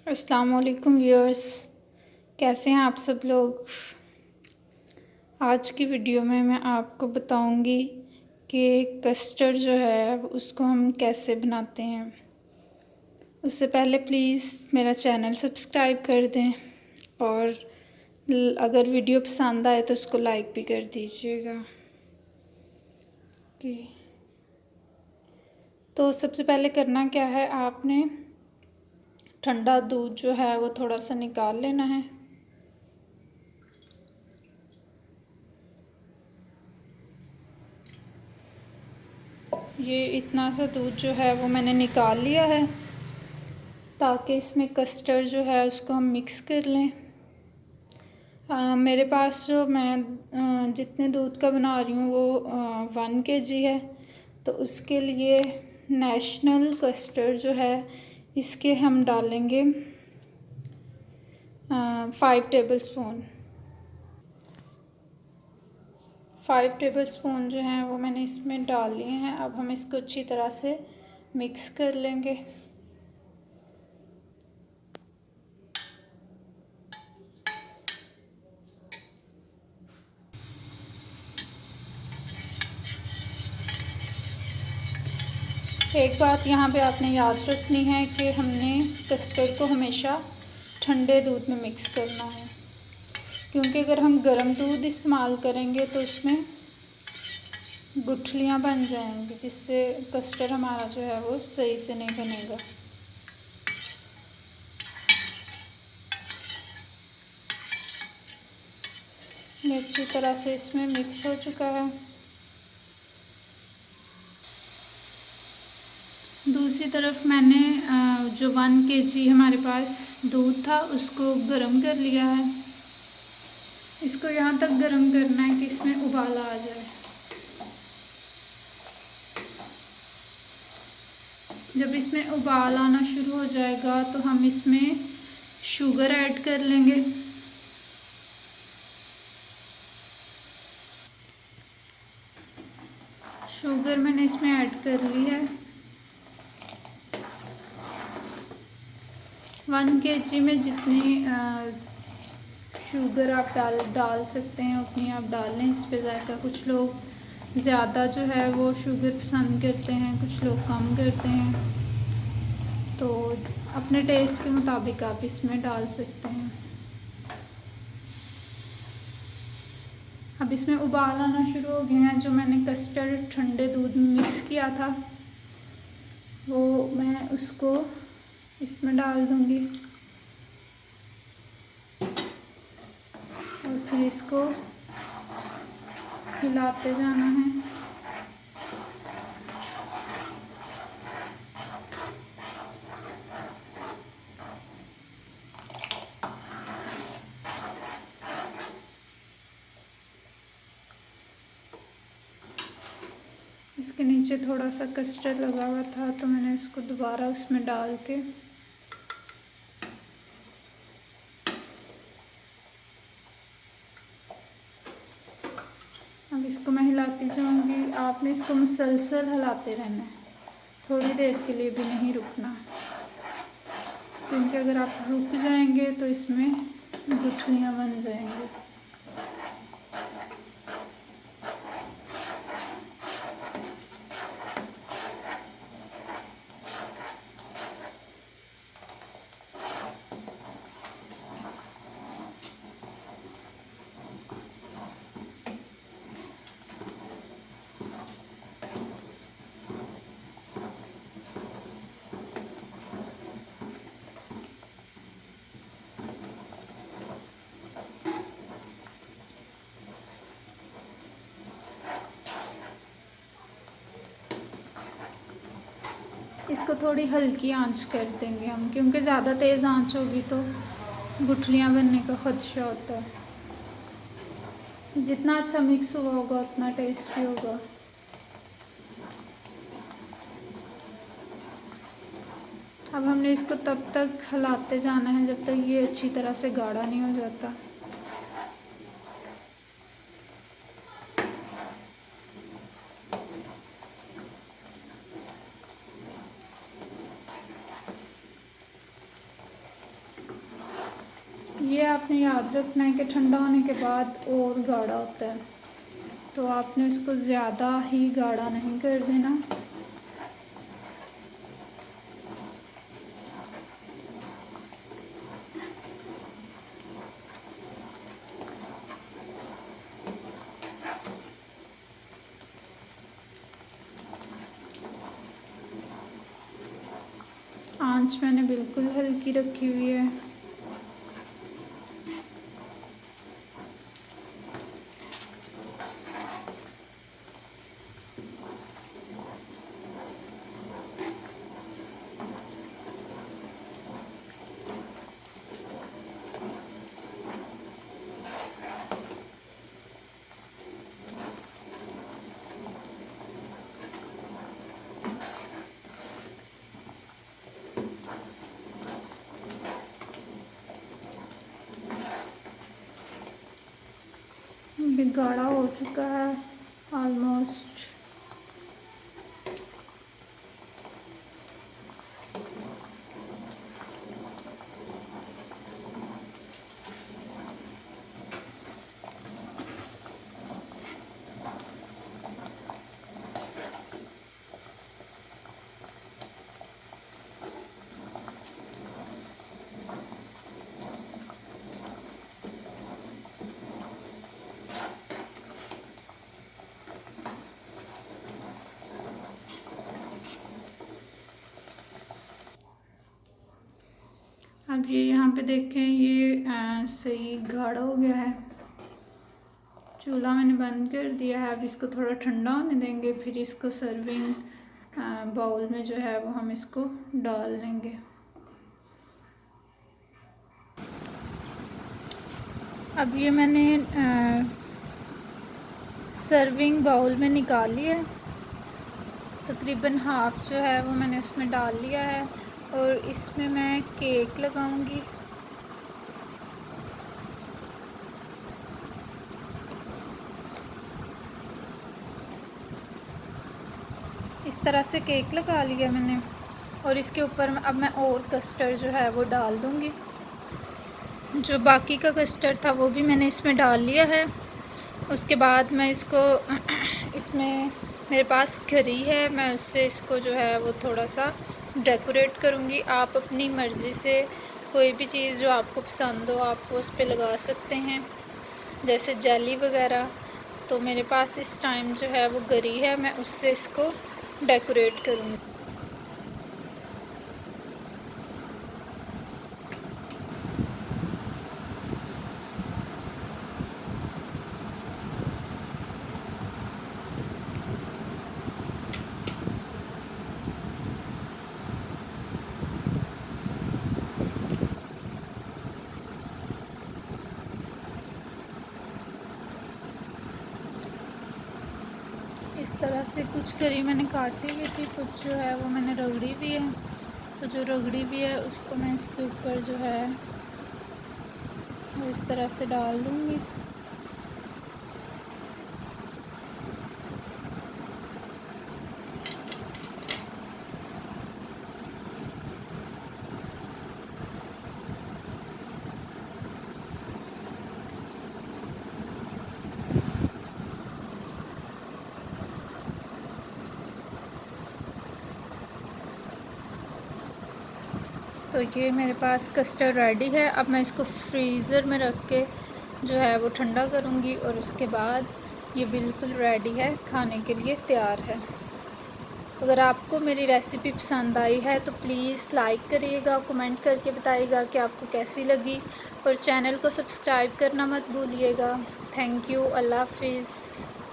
अस्सलाम वालेकुम व्यूअर्स, कैसे हैं आप सब लोग। आज की वीडियो में मैं आपको बताऊंगी कि कस्टर्ड जो है उसको हम कैसे बनाते हैं। उससे पहले प्लीज़ मेरा चैनल सब्सक्राइब कर दें और अगर वीडियो पसंद आए तो उसको लाइक भी कर दीजिएगा। तो सबसे पहले करना क्या है, आपने ठंडा दूध जो है वो थोड़ा सा निकाल लेना है। ये इतना सा दूध जो है वो मैंने निकाल लिया है ताकि इसमें कस्टर्ड जो है उसको हम मिक्स कर लें। मेरे पास जो मैं जितने दूध का बना रही हूँ वो 1 kg है, तो उसके लिए नेशनल कस्टर्ड जो है इसके हम डालेंगे 5 टेबलस्पून। 5 टेबलस्पून जो हैं वो मैंने इसमें डाल लिए हैं। अब हम इसको अच्छी तरह से मिक्स कर लेंगे। एक बात यहाँ पे आपने याद रखनी है कि हमने कस्टर्ड को हमेशा ठंडे दूध में मिक्स करना है, क्योंकि अगर हम गर्म दूध इस्तेमाल करेंगे तो उसमें गुठलियाँ बन जाएंगी, जिससे कस्टर्ड हमारा जो है वो सही से नहीं बनेगा। ये अच्छी तरह से इसमें मिक्स हो चुका है। दूसरी तरफ मैंने जो 1 kg हमारे पास दूध था उसको गर्म कर लिया है। इसको यहाँ तक गर्म करना है कि इसमें उबाल आ जाए। जब इसमें उबाल आना शुरू हो जाएगा तो हम इसमें शुगर ऐड कर लेंगे। शुगर मैंने इसमें ऐड कर ली है। 1 kg में जितनी शुगर आप डाल सकते हैं उतनी आप डाल लें। इस पे जायका कुछ लोग ज़्यादा जो है वो शुगर पसंद करते हैं, कुछ लोग कम करते हैं, तो अपने टेस्ट के मुताबिक आप इसमें डाल सकते हैं। अब इसमें उबाल आना शुरू हो गए हैं। जो मैंने कस्टर्ड ठंडे दूध में मिक्स किया था वो मैं उसको इसमें डाल दूंगी और फिर इसको हिलाते जाना है। इसके नीचे थोड़ा सा कस्टर्ड लगा हुआ था तो मैंने इसको दोबारा उसमें डाल के अब इसको मैं हिलाती जाऊंगी। आपने इसको मुसलसल हिलाते रहना है, थोड़ी देर के लिए भी नहीं रुकना, क्योंकि अगर आप रुक जाएंगे तो इसमें गुठलियाँ बन जाएंगी। इसको थोड़ी हल्की आंच कर देंगे हम, क्योंकि ज़्यादा तेज़ आंच होगी तो गुठलियाँ बनने का खदशा होता है। जितना अच्छा मिक्स हुआ होगा उतना टेस्टी होगा। अब हमने इसको तब तक हिलाते जाना है जब तक ये अच्छी तरह से गाढ़ा नहीं हो जाता। ये आपने याद रखना है कि ठंडा होने के बाद और गाढ़ा होता है, तो आपने इसको ज़्यादा ही गाढ़ा नहीं कर देना। आंच मैंने बिल्कुल हल्की रखी हुई है। गाढ़ा हो चुका है ऑलमोस्ट। अब ये यहाँ पे देखें, ये सही गाढ़ा हो गया है। चूल्हा मैंने बंद कर दिया है। अब इसको थोड़ा ठंडा होने देंगे, फिर इसको सर्विंग बाउल में जो है वो हम इसको डाल लेंगे। अब ये मैंने सर्विंग बाउल में निकाल लिया है। तकरीबन हाफ़ जो है वो मैंने उसमें डाल लिया है और इसमें मैं केक लगाऊंगी। इस तरह से केक लगा लिया मैंने और इसके ऊपर अब मैं और कस्टर्ड जो है वो डाल दूंगी। जो बाकी का कस्टर्ड था वो भी मैंने इसमें डाल लिया है। उसके बाद मैं इसको इसमें मेरे पास घड़ी है, मैं उससे इसको जो है वो थोड़ा सा डेकोरेट करूँगी। आप अपनी मर्ज़ी से कोई भी चीज़ जो आपको पसंद हो आप वो उस पर लगा सकते हैं, जैसे जेली वगैरह। तो मेरे पास इस टाइम जो है वो घड़ी है, मैं उससे इसको डेकोरेट करूँगी। इस तरह से कुछ करी मैंने काटी हुई थी, कुछ जो है वो मैंने रगड़ी भी है। तो जो रगड़ी भी है उसको मैं इसके ऊपर जो है वो इस तरह से डाल दूँगी। तो ये मेरे पास कस्टर्ड रेडी है। अब मैं इसको फ्रीज़र में रख के जो है वो ठंडा करूँगी और उसके बाद ये बिल्कुल रेडी है, खाने के लिए तैयार है। अगर आपको मेरी रेसिपी पसंद आई है तो प्लीज़ लाइक करिएगा, कमेंट करके बताइएगा कि आपको कैसी लगी और चैनल को सब्सक्राइब करना मत भूलिएगा। Thank you. अल्लाह हाफ़िज़।